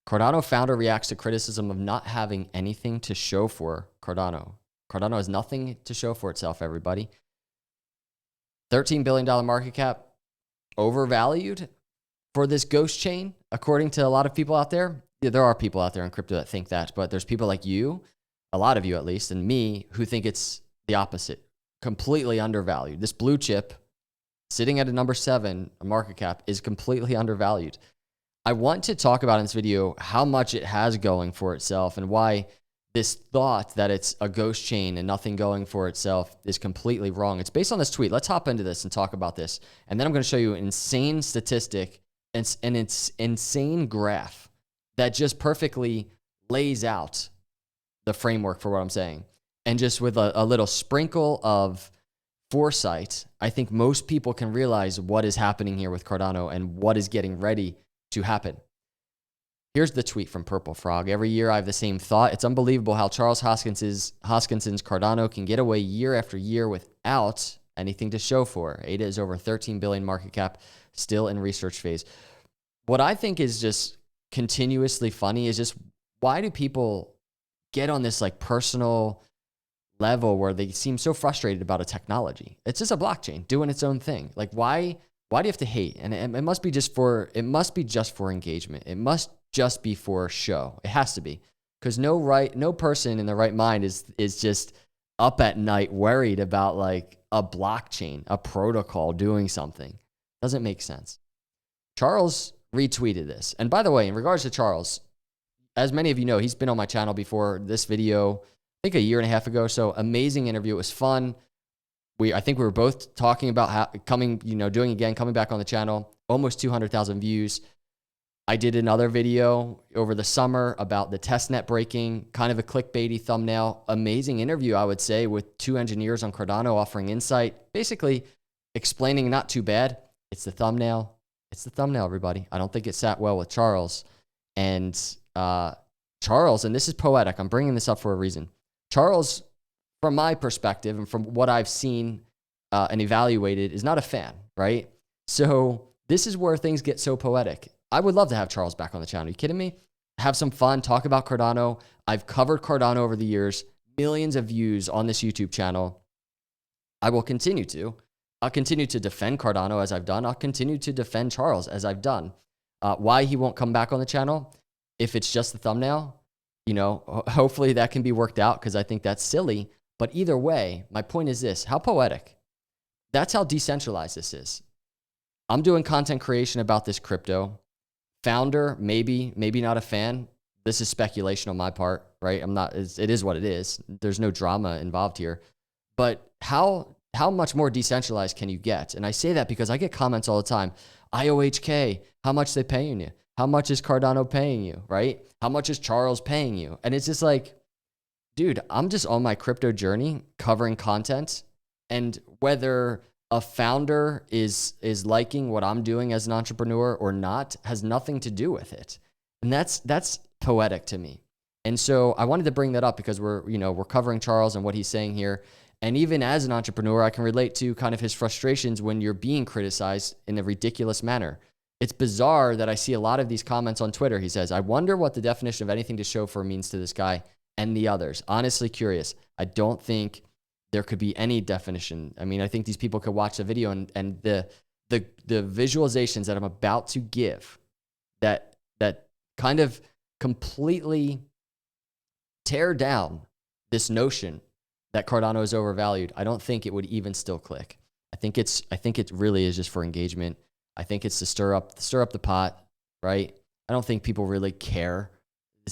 Cardano founder reacts to criticism of not having anything to show for Cardano. Cardano has nothing to show for itself, everybody. $13 billion market cap, overvalued for this ghost chain, according to a lot of people out there. Yeah, there are people out there in crypto that think that, but there's people like you, a lot of you at least, and me, who think it's the opposite, completely undervalued. This blue chip sitting at a number 7, a market cap, is completely undervalued. I want to talk about in this video how much it has going for itself and why this thought that it's a ghost chain and nothing going for itself is completely wrong. It's based on this tweet. Let's hop into this and talk about this. And then I'm going to show you an insane statistic and it's insane graph that just perfectly lays out the framework for what I'm saying. And just with a little sprinkle of foresight, I think most people can realize what is happening here with Cardano and what is getting ready to happen. Here's the tweet from Purple Frog. Every year I have the same thought. It's unbelievable how Charles Hoskinson's Cardano can get away year after year without anything to show for. ADA is over 13 billion market cap, still in research phase. What I think is just continuously funny is just, why do people get on this like personal level where they seem so frustrated about a technology? It's just a blockchain doing its own thing. Like, why do you have to hate? And it must be just for engagement. It must just be for show. It has to be, because no person in the right mind is just up at night worried about like a blockchain, a protocol doing something. Doesn't make sense. Charles retweeted this. And by the way, in regards to Charles, as many of you know, he's been on my channel before this video, I think a year and a half ago. So amazing interview. It was fun. I think we were both talking about how coming back on the channel, almost 200,000 views. I did another video over the summer about the testnet breaking, kind of a clickbaity thumbnail. Amazing interview, I would say, with 2 engineers on Cardano offering insight, basically explaining not too bad. It's the thumbnail. It's the thumbnail, everybody. I don't think it sat well with Charles. And Charles, and this is poetic, I'm bringing this up for a reason. Charles, from my perspective and from what I've seen and evaluated, is not a fan, right? So this is where things get so poetic. I would love to have Charles back on the channel. Are you kidding me? Have some fun, talk about Cardano. I've covered Cardano over the years, millions of views on this YouTube channel. I will continue to. I'll continue to defend Cardano as I've done. I'll continue to defend Charles as I've done. Why he won't come back on the channel, if it's just the thumbnail, hopefully that can be worked out, because I think that's silly. But either way, my point is this: how poetic. That's how decentralized this is. I'm doing content creation about this crypto. Founder, maybe not a fan. This is speculation on my part, right? It is what it is. There's no drama involved here. But how much more decentralized can you get? And I say that because I get comments all the time. IOHK, how much they paying you? How much is Cardano paying you, right? How much is Charles paying you? And it's just like, dude, I'm just on my crypto journey covering content, and whether a founder is liking what I'm doing as an entrepreneur or not has nothing to do with it. And that's poetic to me. And so I wanted to bring that up because we're covering Charles and what he's saying here. And even as an entrepreneur, I can relate to kind of his frustrations when you're being criticized in a ridiculous manner. It's bizarre that I see a lot of these comments on Twitter. He says, I wonder what the definition of anything to show for means to this guy and the others. Honestly curious. I don't think there could be any definition. I mean, I think these people could watch the video and the visualizations that I'm about to give that kind of completely tear down this notion that Cardano is overvalued. I don't think it would even still click. I think it really is just for engagement. I think it's to stir up the pot, right? I don't think people really care.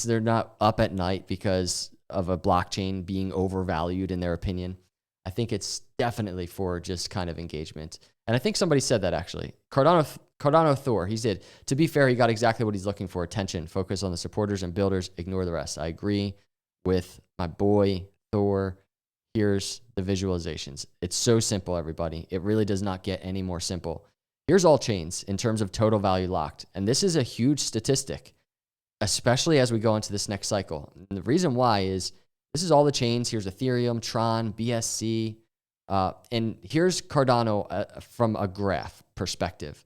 They're not up at night because of a blockchain being overvalued in their opinion. I think it's definitely for just kind of engagement. And I think somebody said that actually. Cardano Thor, he said, to be fair, he got exactly what he's looking for. Attention, focus on the supporters and builders, ignore the rest. I agree with my boy Thor. Here's the visualizations. It's so simple, everybody. It really does not get any more simple. Here's all chains in terms of total value locked. And this is a huge statistic, especially as we go into this next cycle. And the reason why is this is all the chains. Here's Ethereum, Tron, BSC. And here's Cardano from a graph perspective.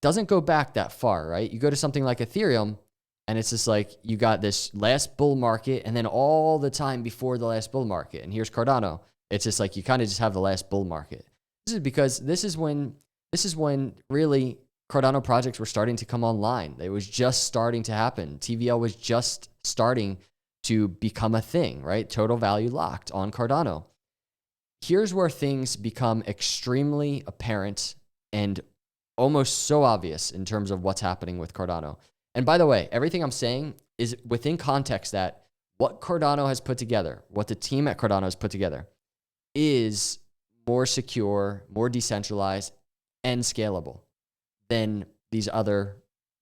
Doesn't go back that far, right? You go to something like Ethereum, And it's just like you got this last bull market and then all the time before the last bull market. And here's Cardano. It's just like you kind of just have the last bull market. This is because this is when really Cardano projects were starting to come online. It was just starting to happen. TVL was just starting to become a thing, right? Total value locked on Cardano. Here's where things become extremely apparent and almost so obvious in terms of what's happening with Cardano. And by the way, everything I'm saying is within context that what Cardano has put together, what the team at Cardano has put together, is more secure, more decentralized, and scalable than these other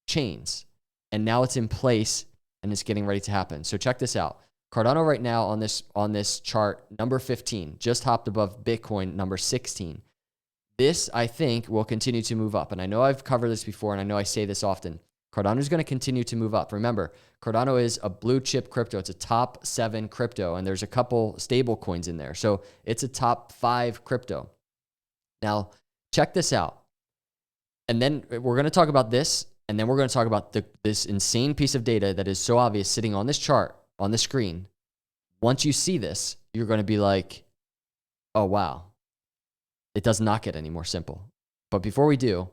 chains. And now it's in place and it's getting ready to happen. So check this out. Cardano right now on this chart, number 15, just hopped above Bitcoin, number 16. This, I think, will continue to move up. And I know I've covered this before, and I know I say this often. Cardano is going to continue to move up. Remember, Cardano is a blue chip crypto. It's a top 7 crypto, and there's a couple stable coins in there. So it's a top 5 crypto. Now, check this out. And then we're going to talk about this, and then we're going to talk about this insane piece of data that is so obvious sitting on this chart, on the screen. Once you see this, you're going to be like, oh, wow. It does not get any more simple. But before we do,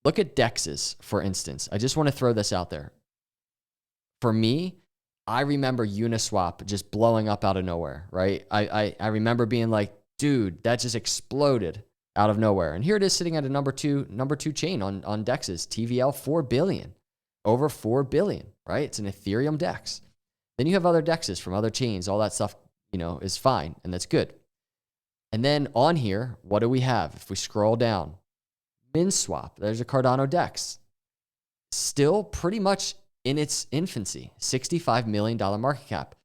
look at DEXs, for instance. I just want to throw this out there. For me, I remember Uniswap just blowing up out of nowhere, right? I remember being like, dude, that just exploded out of nowhere. And here it is sitting at a number two chain on DEXs. TVL, 4 billion. Over 4 billion, right? It's an Ethereum DEX. Then you have other DEXs from other chains. All that stuff, is fine, and that's good. And then on here, what do we have? If we scroll down, MinSwap, there's a Cardano DEX. Still pretty much in its infancy, $65 million market cap.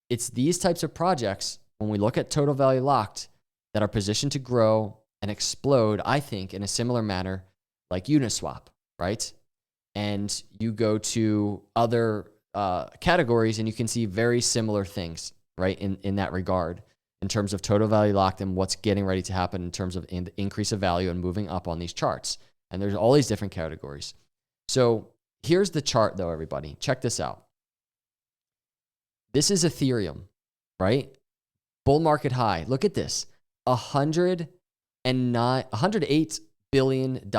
It's these types of projects, when we look at total value locked, that are positioned to grow and explode, I think, in a similar manner like Uniswap, right? And you go to other categories and you can see very similar things, right, in that regard, in terms of total value locked and what's getting ready to happen in terms of the increase of value and moving up on these charts. And there's all these different categories. So here's the chart, though, everybody. Check this out. This is Ethereum, right? Bull market high. Look at this. $108 billion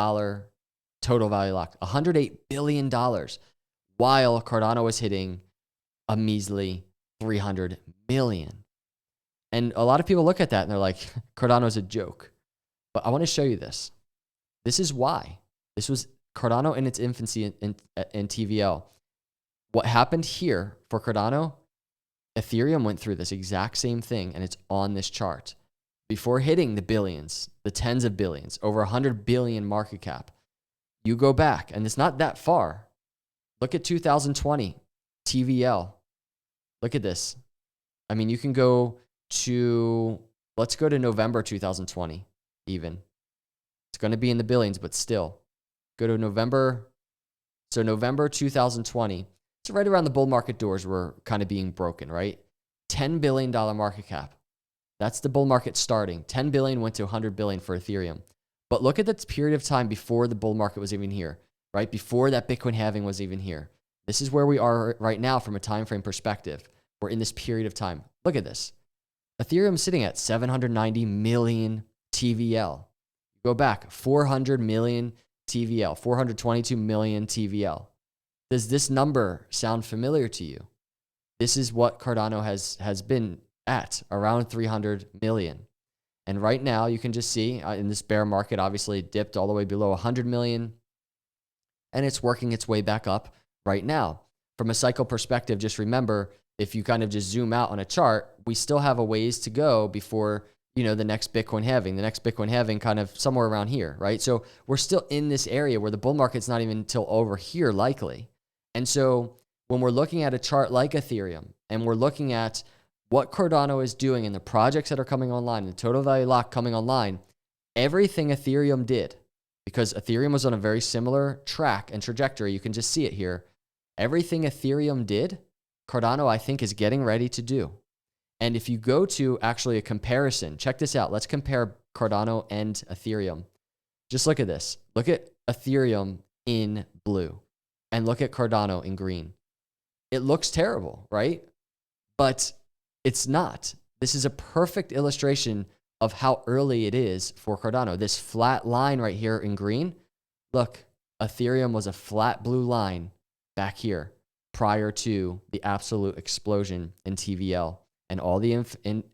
total value locked. $108 billion, while Cardano was hitting a measly 300 million. And a lot of people look at that and they're like, Cardano's a joke. But I want to show you this. This is why. This was Cardano in its infancy in TVL. What happened here for Cardano, Ethereum went through this exact same thing, and it's on this chart. Before hitting the billions, the tens of billions, over 100 billion market cap, you go back, and it's not that far. Look at 2020, TVL. Look at this. I mean, you can go to, let's go to November 2020 even. It's going to be in the billions, but still. Go to November. So November 2020, it's right around the bull market doors were kind of being broken, right? $10 billion market cap. That's the bull market starting. 10 billion went to 100 billion for Ethereum. But look at the period of time before the bull market was even here, right? Before that Bitcoin halving was even here. This is where we are right now from a time frame perspective. We're in this period of time. Look at this. Ethereum sitting at 790 million TVL. Go back, 400 million TVL, 422 million TVL. Does this number sound familiar to you? This is what Cardano has been at, around 300 million. And right now, you can just see in this bear market, obviously it dipped all the way below 100 million, and it's working its way back up right now. From a cycle perspective, just remember, if you kind of just zoom out on a chart, we still have a ways to go before, the next Bitcoin halving. The next Bitcoin halving kind of somewhere around here, right? So we're still in this area where the bull market's not even until over here likely. And so when we're looking at a chart like Ethereum and we're looking at what Cardano is doing and the projects that are coming online, the total value lock coming online, everything Ethereum did, because Ethereum was on a very similar track and trajectory, you can just see it here. Everything Ethereum did, Cardano, I think, is getting ready to do. And if you go to actually a comparison, check this out. Let's compare Cardano and Ethereum. Just look at this. Look at Ethereum in blue. and look at Cardano in green. It looks terrible, right? But it's not. This is a perfect illustration of how early it is for Cardano. This flat line right here in green, look, Ethereum was a flat blue line back here prior to the absolute explosion in TVL and all the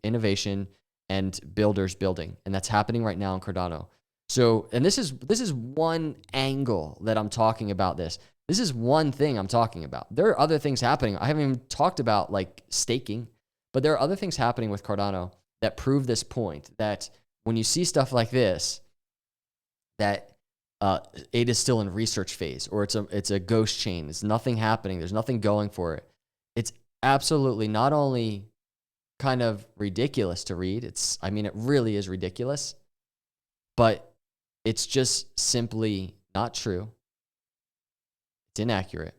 innovation and builders building. And that's happening right now in Cardano. So, and this is one angle that I'm talking about this. This is one thing I'm talking about. There are other things happening. I haven't even talked about like staking, but there are other things happening with Cardano that prove this point, that when you see stuff like this, that it is still in research phase, or it's a ghost chain. There's nothing happening. There's nothing going for it. It's absolutely not only kind of ridiculous to read. I mean, it really is ridiculous, but it's just simply not true. It's inaccurate.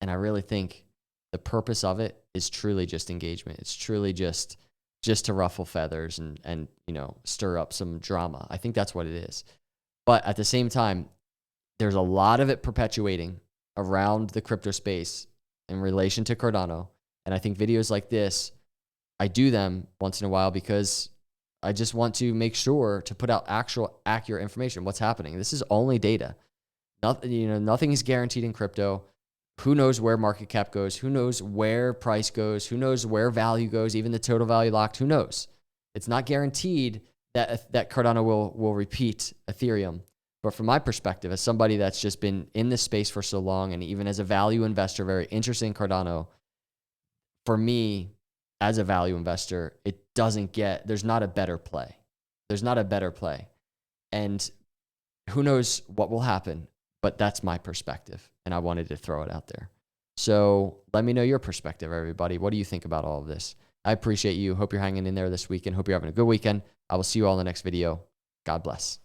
And I really think the purpose of it is truly just engagement. It's truly just to ruffle feathers and you know, stir up some drama. I think that's what it is. But at the same time, there's a lot of it perpetuating around the crypto space in relation to Cardano. And I think videos like this, I do them once in a while because I just want to make sure to put out actual accurate information. What's happening? This is only data. Nothing is guaranteed in crypto. Who knows where market cap goes? Who knows where price goes? Who knows where value goes? Even the total value locked, who knows? It's not guaranteed that Cardano will repeat Ethereum. But from my perspective, as somebody that's just been in this space for so long, and even as a value investor, very interested in Cardano, for me, as a value investor, there's not a better play. There's not a better play. And who knows what will happen, but that's my perspective. And I wanted to throw it out there. So let me know your perspective, everybody. What do you think about all of this? I appreciate you. Hope you're hanging in there this weekend. Hope you're having a good weekend. I will see you all in the next video. God bless.